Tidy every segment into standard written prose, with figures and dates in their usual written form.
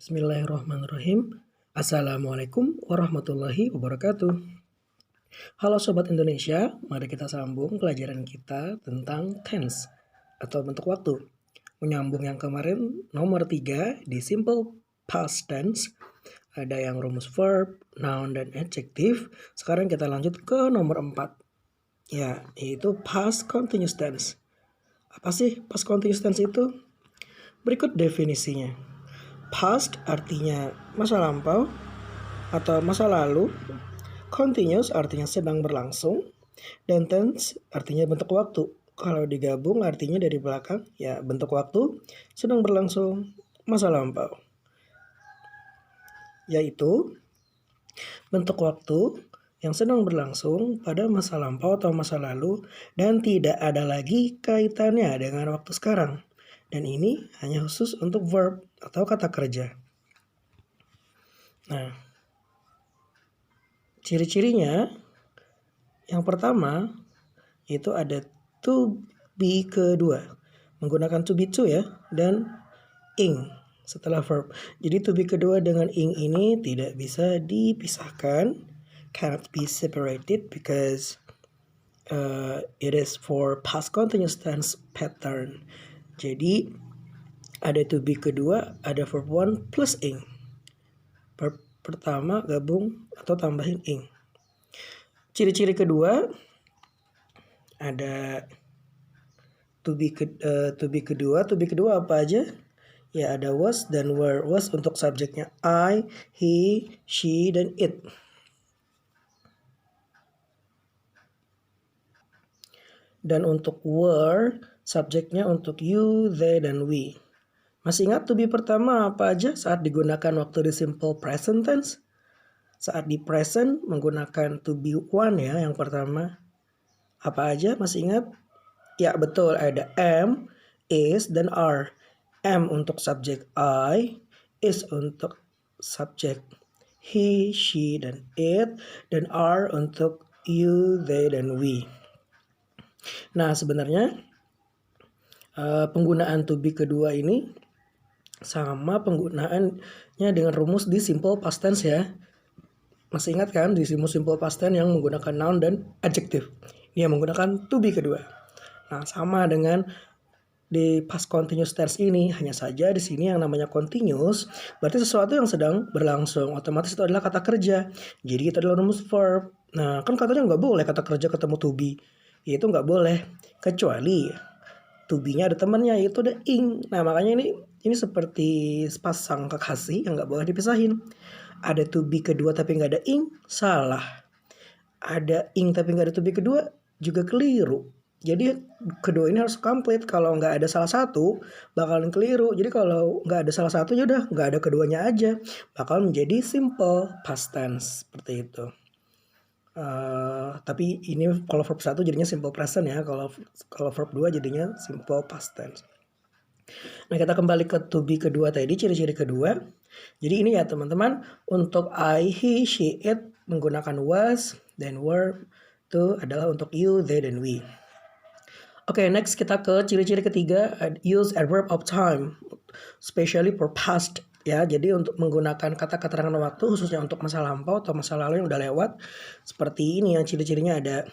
Bismillahirrahmanirrahim. Assalamualaikum warahmatullahi wabarakatuh. Halo Sobat Indonesia, mari kita sambung pelajaran kita tentang tense atau bentuk waktu. Menyambung yang kemarin nomor 3 di simple past tense. Ada yang rumus verb, noun, dan adjective. Sekarang kita lanjut ke nomor 4. Ya, yaitu past continuous tense. Apa sih past continuous tense itu? Berikut definisinya. Past artinya masa lampau atau masa lalu, continuous artinya sedang berlangsung, dan tense artinya bentuk waktu. Kalau digabung artinya dari belakang, ya bentuk waktu sedang berlangsung masa lampau. Yaitu bentuk waktu yang sedang berlangsung pada masa lampau atau masa lalu dan tidak ada lagi kaitannya dengan waktu sekarang. Dan ini hanya khusus untuk verb atau kata kerja. Nah, ciri-cirinya yang pertama itu ada to be kedua. Menggunakan to be to ya, dan ing setelah verb. Jadi to be kedua dengan ing ini tidak bisa dipisahkan, cannot be separated because it is for past continuous tense pattern. Jadi ada to be kedua, ada verb one plus ing. Verb pertama gabung atau tambahin ing. Ciri-ciri kedua ada to be kedua. To be kedua apa aja? Ya ada was dan were. Was untuk subjeknya I, he, she, dan it. Dan untuk were, subjeknya untuk you, they, dan we. Masih ingat to be pertama apa aja saat digunakan waktu di simple present tense? Saat di present menggunakan to be one ya yang pertama. Apa aja masih ingat? Ya betul, ada am, is, dan are. Am untuk subjek I, is untuk subjek he, she, dan it, dan are untuk you, they, dan we. Nah sebenarnya penggunaan to be kedua ini sama penggunaannya dengan rumus di simple past tense ya. Masih ingat kan di rumus simple past tense yang menggunakan noun dan adjective. Dia menggunakan to be kedua. Nah sama dengan di past continuous tense ini, hanya saja di sini yang namanya continuous berarti sesuatu yang sedang berlangsung. Otomatis itu adalah kata kerja. Jadi itu adalah rumus verb. Nah kan katanya nggak boleh kata kerja ketemu to be. Itu nggak boleh kecuali to be-nya ada temannya yaitu ada ing. Nah makanya ini seperti sepasang kekasih yang nggak boleh dipisahin. Ada to be kedua tapi nggak ada ing, salah. Ada ing tapi nggak ada to be kedua juga keliru. Jadi kedua ini harus komplit. Kalau nggak ada salah satu bakalan keliru. Jadi kalau nggak ada salah satu ya udah nggak ada keduanya aja, bakal menjadi simple past tense seperti itu. Tapi ini kalau verb 1 jadinya simple present ya. Kalau verb 2 jadinya simple past tense. Nah kita kembali ke to be kedua tadi, ciri-ciri kedua. Jadi ini ya teman-teman, untuk I, he, she, it menggunakan was dan were. Itu adalah untuk you, they, dan we. Oke, next kita ke ciri-ciri ketiga, use adverb of time, especially for past. Ya, jadi untuk menggunakan kata keterangan waktu khususnya untuk masa lampau atau masa lalu yang udah lewat. Seperti ini yang ciri-cirinya ada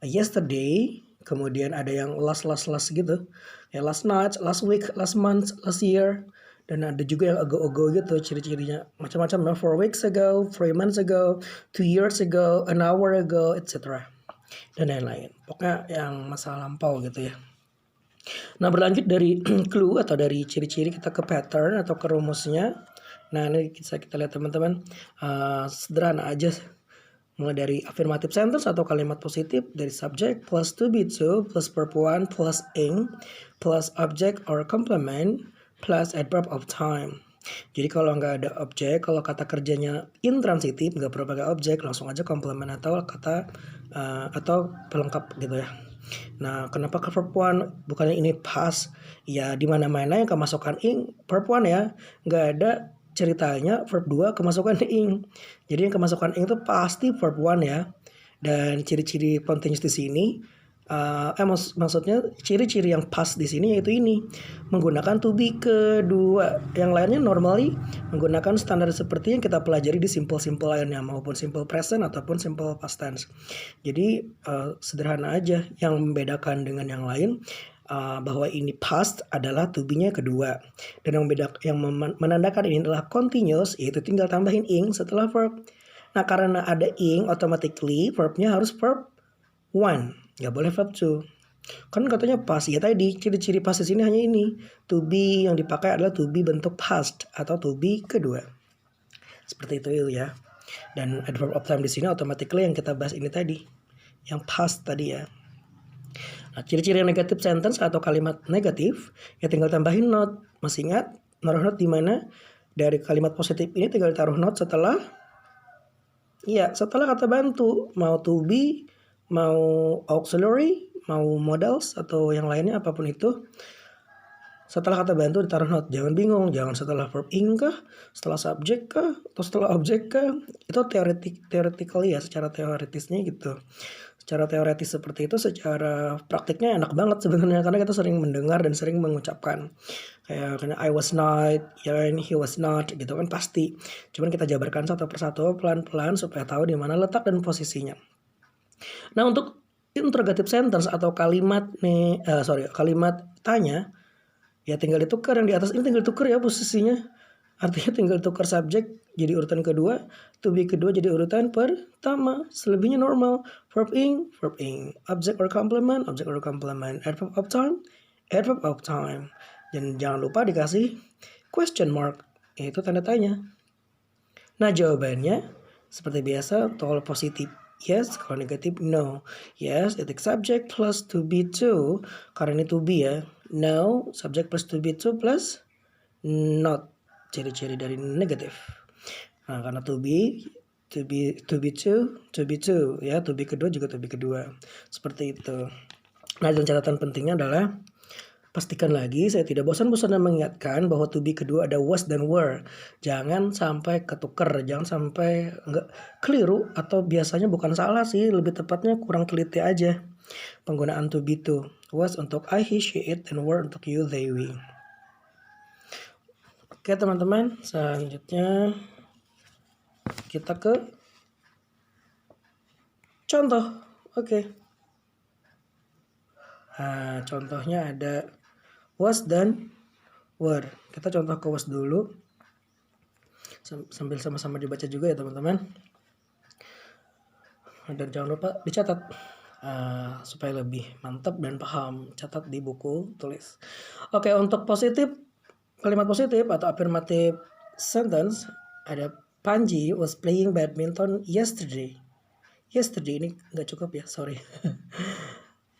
yesterday, kemudian ada yang last gitu. Ya, last night, last week, last month, last year. Dan ada juga yang ago gitu ciri-cirinya. Macam-macam ya, 4 weeks ago, 3 months ago, 2 years ago, an hour ago, etc. Dan lain-lain. Pokoknya yang masa lampau gitu ya. Nah berlanjut dari clue atau dari ciri-ciri kita ke pattern atau ke rumusnya. Nah ini bisa kita lihat teman-teman, sederhana aja. Mulai dari affirmative sentence atau kalimat positif dari subject plus to be to plus verb one plus ing plus object or complement plus adverb of time. Jadi kalau nggak ada objek, kalau kata kerjanya intransitif nggak perlu pakai objek, langsung aja complement atau kata atau pelengkap gitu ya. Nah, kenapa ke verb one bukannya ini past? Ya, di mana-mana yang kemasukan ing verb one ya, nggak ada ceritanya verb 2 kemasukan ing. Jadi yang kemasukan ing itu pasti verb one ya. Dan ciri-ciri continuous di sini maksudnya ciri-ciri yang pas di sini yaitu ini, menggunakan to be kedua. Yang lainnya normally menggunakan standar seperti yang kita pelajari di simple lainnya, maupun simple present ataupun simple past tense. Jadi sederhana aja. Yang membedakan dengan yang lain bahwa ini past adalah to be-nya kedua, dan yang menandakan ini adalah continuous, yaitu tinggal tambahin ing setelah verb. Nah, karena ada ing, automatically verbnya harus verb 1, nggak boleh verb 2. Kan katanya past, ya tadi ciri-ciri past di sini hanya ini. To be yang dipakai adalah to be bentuk past atau to be kedua. Seperti itu ya. Dan adverb of time di sini automatically yang kita bahas ini tadi, yang past tadi ya. Nah, ciri-ciri negative sentence atau kalimat negatif ya tinggal tambahin not. Masih ingat naruh not di mana? Dari kalimat positif ini tinggal taruh not setelah kata bantu, mau to be, mau auxiliary, mau modals atau yang lainnya apapun itu. Setelah kata bantu ditaruh not. Jangan bingung, jangan setelah verb ing kah, setelah subjek kah, atau setelah objek kah. Itu theoretically ya, secara teoritisnya gitu. Secara teoretis seperti itu, secara praktiknya enak banget sebenarnya, karena kita sering mendengar dan sering mengucapkan. Karena I was not, he was not, gitu kan pasti. Cuman kita jabarkan satu persatu pelan-pelan supaya tahu di mana letak dan posisinya. Nah, untuk interrogative sentence atau kalimat tanya, ya tinggal ditukar yang di atas ini, tinggal tukar ya posisinya. Artinya tinggal tukar subjek jadi urutan kedua, to be kedua jadi urutan pertama. Selebihnya normal. Verb ing, object or complement, adverb of time. Dan jangan lupa dikasih question mark, yaitu tanda tanya. Nah, jawabannya seperti biasa, kalau positif yes, kalau negatif no. Yes, detik subject plus to be to, karena ini to be ya. No, subject plus to be to plus not. Ciri-ciri dari negatif. Nah, karena to be ya, to be kedua juga to be kedua. Seperti itu. Nah, dan catatan pentingnya adalah pastikan lagi, saya tidak bosan-bosan mengingatkan bahwa to be kedua ada was dan were. Jangan sampai ketuker, jangan sampai enggak keliru, atau biasanya bukan salah sih, lebih tepatnya kurang teliti aja penggunaan to be to. Was untuk I, he, she, it, dan were untuk you, they, we. Oke teman-teman, selanjutnya kita ke contoh. Oke. Nah, contohnya ada was dan were. Kita contoh ke was dulu. Sambil sama-sama dibaca juga ya teman-teman. Dan jangan lupa dicatat supaya lebih mantap dan paham. Catat di buku, tulis. Oke, untuk positif, kalimat positif atau affirmative sentence ada Panji was playing badminton yesterday. Yesterday ini nggak cukup ya, sorry.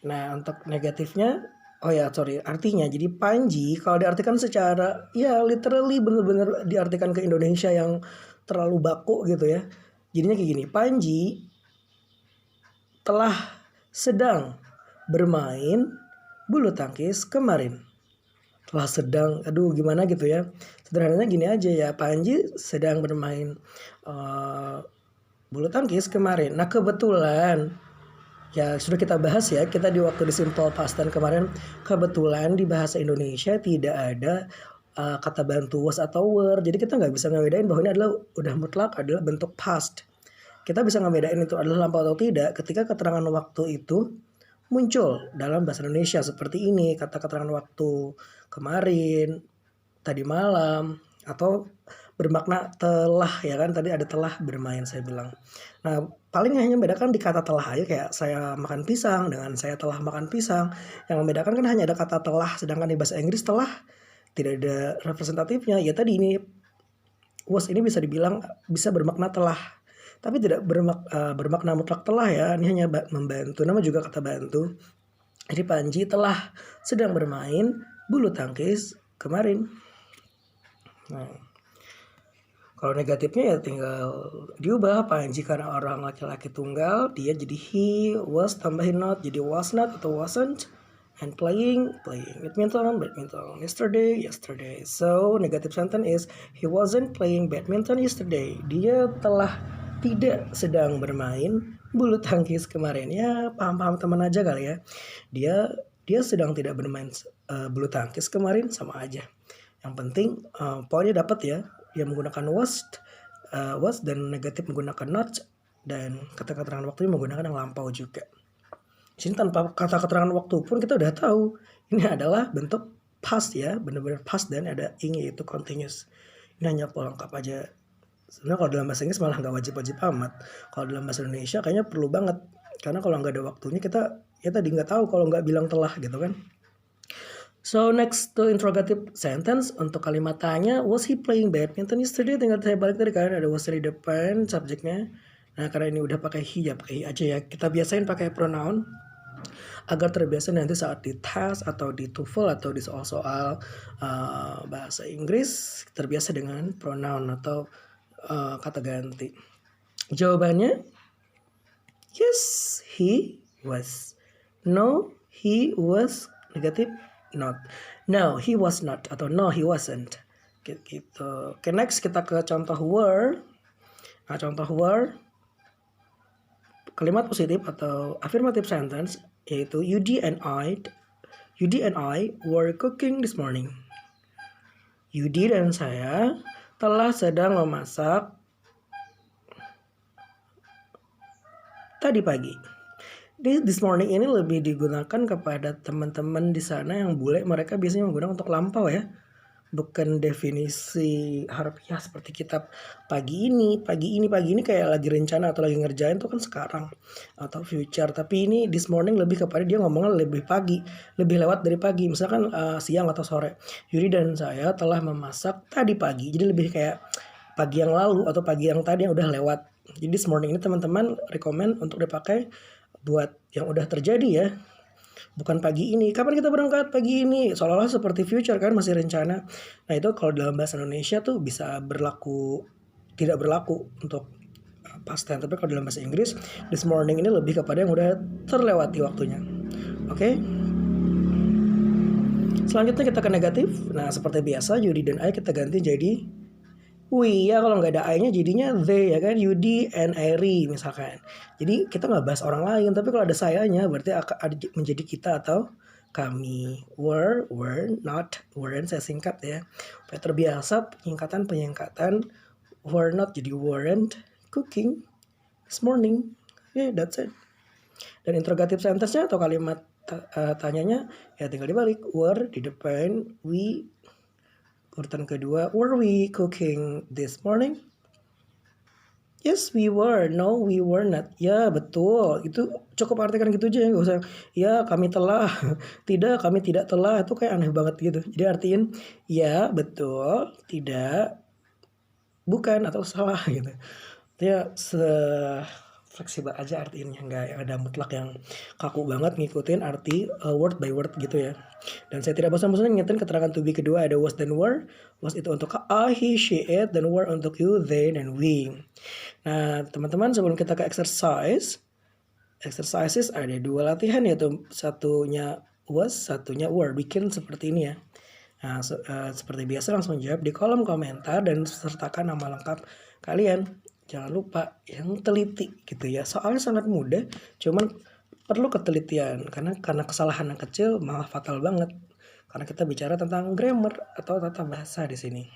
Nah, untuk negatifnya, artinya jadi Panji kalau diartikan secara literally bener-bener diartikan ke Indonesia yang terlalu baku gitu ya. Jadinya kayak gini, Panji telah sedang bermain bulu tangkis kemarin. Telah sedang, gimana gitu ya. Sederhananya gini aja ya, Panji sedang bermain bulu tangkis kemarin. Nah, kebetulan ya sudah kita bahas ya, kita di waktu di simple past tense kemarin, kebetulan di bahasa Indonesia tidak ada kata bantu was atau were. Jadi kita nggak bisa ngebedain bahwa ini adalah udah mutlak adalah bentuk past. Kita bisa ngebedain itu adalah lampau atau tidak ketika keterangan waktu itu muncul dalam bahasa Indonesia seperti ini, kata keterangan waktu kemarin, tadi malam, atau bermakna telah ya kan, tadi ada telah bermain saya bilang. Nah, paling hanya membedakan di kata telah aja, kayak saya makan pisang dengan saya telah makan pisang. Yang membedakan kan hanya ada kata telah, sedangkan di bahasa Inggris telah tidak ada representatifnya. Ya tadi ini was ini bisa dibilang bisa bermakna telah, tapi tidak bermakna mutlak telah ya. Ini hanya membantu, nama juga kata bantu. Jadi Panji telah sedang bermain bulu tangkis kemarin. Nah, kalau negatifnya ya tinggal diubah. Panji karena orang laki-laki tunggal, dia jadi he, was tambahin not jadi was not atau wasn't, and playing badminton yesterday. So negative sentence is he wasn't playing badminton yesterday. Dia telah tidak sedang bermain bulu tangkis kemarin. Ya paham-paham teman aja kali ya. Dia sedang tidak bermain bulu tangkis kemarin, sama aja. Yang penting poinnya dapat ya. Dia menggunakan was dan negatif menggunakan not, dan kata keterangan waktunya menggunakan yang lampau juga. Di sini tanpa kata keterangan waktu pun kita udah tahu ini adalah bentuk past ya, benar-benar past, dan ada ing yaitu continuous. Ini hanya pelengkap aja. Sebenarnya kalau dalam bahasa Inggris malah nggak wajib-wajib amat. Kalau dalam bahasa Indonesia kayaknya perlu banget. Karena kalau nggak ada waktunya kita ya tadi nggak tahu kalau nggak bilang telah gitu kan. So next to interrogative sentence, untuk kalimat tanya, was he playing badminton yesterday? Tinggal saya balik tadi kan ada was di depan subjeknya. Nah karena ini udah pakai he ya pakai he aja ya. Kita biasain pakai pronoun agar terbiasa nanti saat di tes atau di TOEFL atau di soal-soal bahasa Inggris terbiasa dengan pronoun atau kata ganti. Jawabannya yes, he was. No, he was. Negatif not. No, he was not, atau no, he wasn't. Gitu. Oke, next kita ke contoh were. Nah, contoh were kalimat positif atau affirmative sentence yaitu Yudi and I were cooking this morning. Yudi dan saya telah sedang memasak tadi pagi. This morning ini lebih digunakan kepada teman-teman di sana yang bule, mereka biasanya menggunakan untuk lampau ya. Bukan definisi harfiah seperti kitab pagi ini kayak lagi rencana atau lagi ngerjain tuh kan sekarang atau future. Tapi ini this morning lebih kepada dia ngomongnya lebih pagi, lebih lewat dari pagi. Misalkan siang atau sore. Yudi dan saya telah memasak tadi pagi. Jadi lebih kayak pagi yang lalu atau pagi yang tadi yang udah lewat. Jadi this morning ini teman-teman rekomen untuk dipakai buat yang udah terjadi ya. Bukan pagi ini. Kapan kita berangkat? Pagi ini. Seolah-olah seperti future kan, masih rencana. Nah itu kalau dalam bahasa Indonesia tuh bisa berlaku, tidak berlaku untuk past tense. Tapi kalau dalam bahasa Inggris, this morning ini lebih kepada yang udah terlewati waktunya. Oke? Selanjutnya kita ke negatif. Nah seperti biasa Yudi dan I kita ganti jadi we ya, kalau nggak ada I-nya jadinya they ya kan, Yudi and Eri misalkan. Jadi kita nggak bahas orang lain, tapi kalau ada sayanya berarti akan menjadi kita atau kami. Were, not, weren't saya singkat ya. Supaya terbiasa penyingkatan were not jadi weren't cooking this morning. Yeah, that's it. Dan interrogative sentence-nya atau kalimat tanyanya ya tinggal dibalik. Were di depan, we urutan kedua, were we cooking this morning? Yes, we were. No, we were not. Ya, betul. Itu cukup artikan gitu aja, nggak usah. Ya, kami telah. Tidak, kami tidak telah. Itu kayak aneh banget gitu. Jadi artiin, ya, betul, tidak, bukan, atau salah gitu. Ya, fleksibel aja artinya, nggak ada mutlak yang kaku banget ngikutin arti word by word gitu ya. Dan saya tidak bosan-bosan ngingetin keterangan to be kedua ada was dan were. Was itu untuk I, he, she, it, dan were untuk you, they, dan we. Nah teman-teman sebelum kita ke exercises ada dua latihan yaitu satunya was, satunya were. Bikin seperti ini ya. Nah seperti biasa langsung jawab di kolom komentar dan sertakan nama lengkap kalian. Jangan lupa yang teliti gitu ya. Soalnya sangat mudah, cuman perlu ketelitian karena kesalahan yang kecil malah fatal banget. Karena kita bicara tentang grammar atau tata bahasa di sini.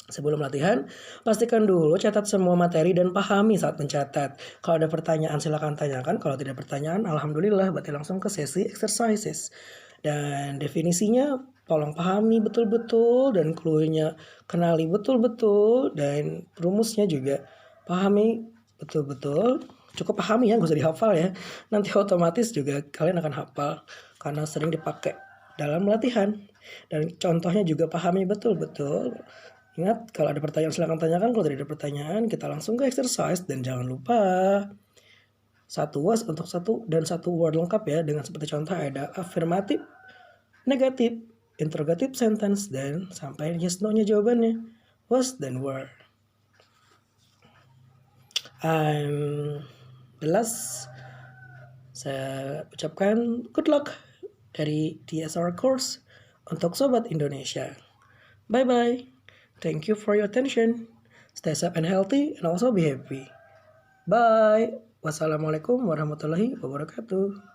Sebelum latihan, pastikan dulu catat semua materi dan pahami saat mencatat. Kalau ada pertanyaan silakan tanyakan. Kalau tidak pertanyaan, alhamdulillah berarti langsung ke sesi exercises. Dan definisinya tolong pahami betul-betul dan clue-nya kenali betul-betul dan rumusnya juga pahami betul-betul. Cukup pahami ya, gak usah dihafal ya. Nanti otomatis juga kalian akan hafal karena sering dipakai dalam latihan. Dan contohnya juga pahami betul-betul. Ingat, kalau ada pertanyaan silahkan tanyakan. Kalau tidak ada pertanyaan, kita langsung ke exercise. Dan jangan lupa satu was untuk satu dan satu word lengkap ya. Dengan seperti contoh ada affirmative, negatif, interrogative sentence, dan sampai yes no-nya jawabannya. Was dan were. The last, saya ucapkan good luck dari DSR course untuk Sobat Indonesia. Bye-bye. Thank you for your attention. Stay safe and healthy and also be happy. Bye. Wassalamualaikum warahmatullahi wabarakatuh.